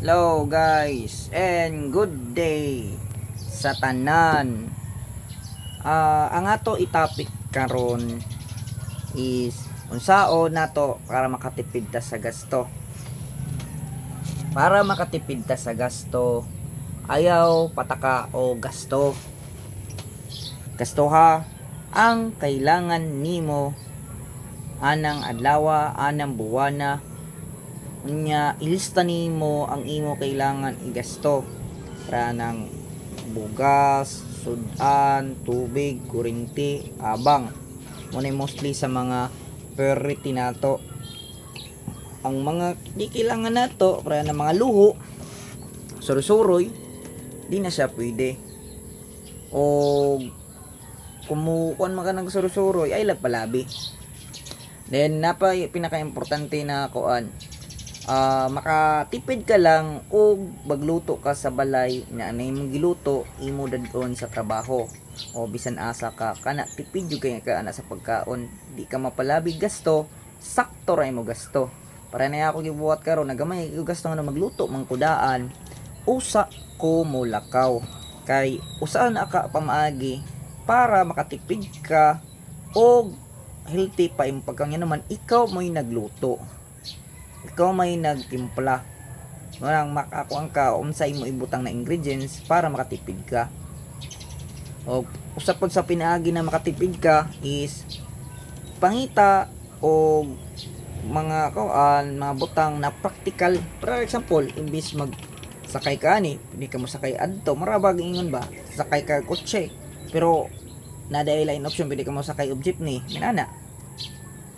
Hello guys and good day sa tanan. Ang ato itapik karon is unsao nato para makatipid ta sa gasto. Para makatipid ta sa gasto, ayaw pataka o gasto. Gastoha ang kailangan nimo anang adlaw, anang buwana. Nya ilista nimo ang imo kailangan igasto para ng bugas, sudan, tubig, kurinti, abang. Muna mostly sa mga priority nato. Ang mga di kailangan nato para ng mga luho, surusuroy, di na siya pwede. O kumukuan maka ng surusuroy ay lagpalabi. Then pinaka-importante na kuan, makatipid ka lang o magluto ka sa balay na anay mong giluto imo dadon sa trabaho o bisan asa ka kana tipid jud kay ka ana sa pagkaon, di ka mapalabi gasto, sakto ra mo gasto. Para na ako gibuhat karon nagamay ko gasto nga magluto mangkudaan, usa ko mo lakaw kay usa na ka pamaagi para makatipid ka o healthy pa yung pagkanya naman ikaw mo'y nagluto, ikaw may nagtimpla, walang makakuang ka unsay mo ibutang na ingredients para makatipid ka. O usap pod sa pinaagi na makatipid ka is pangita o mga mga butang na practical. For example, imbis mag sakay ka ani, hindi ka mo sakay adto, marabag ingon ba sakay ka kotse, pero naday line option pwede ka mo sakay og jeepney inana.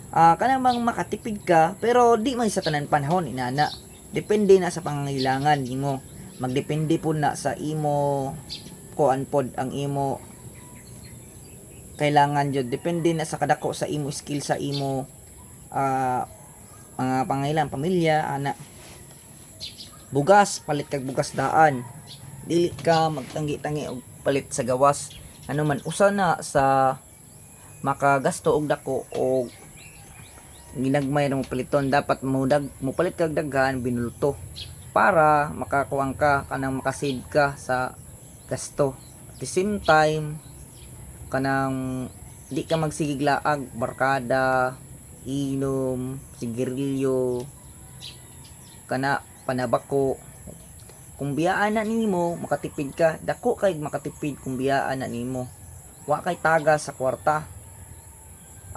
Kanang bang makatipid ka pero di may sa tanan panahon inana, depende na sa pangangailangan nimo, magdepende po na sa imo kuan pod ang imo kailangan jud, depende na sa kadako sa imo skill sa imo mga pangailangan pamilya ana. Bugas, palit kag bugas daan, dili ka magtanggi-tangi og palit sa gawas, ano man usa na sa makagasto og dako og ginagmay ng paliton, dapat mo palit kag daghan binulto para makakuang ka kanang makasave ka sa gasto. At the same time kanang di ka magsigiglaag barkada, inom, sigarilyo, kana panabako. Kung biyaan na nimo makatipid ka, dako kay makatipid kung biyaan na nimo, wa kay taga sa kwarta.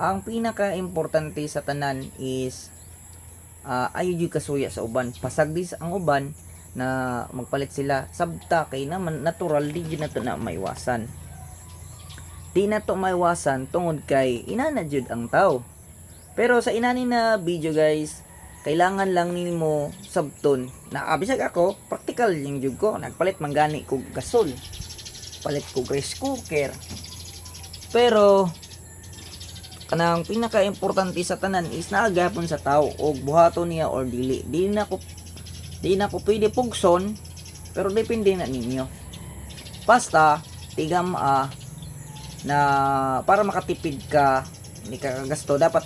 Ang pinaka-importante sa tanan is ayaw jud kasuya sa uban, pasagdis ang uban na magpalit sila sabta kay naman natural di jud nato na maiwasan. Di nato maiwasan tungod kay inana jud ang tao. Pero sa inani na video guys, kailangan lang nimo sabton na bisag ako practical yung jud ko, nagpalit manggani ko gasol, palit ko rice cooker. Pero kanang pinaka-importante sa tanan is naagapon sa tao og buhaton niya or dili. Di na ko pwede pugson, pero depende na ninyo. Basta tigam na para makatipid ka, hindi ka gasto, dapat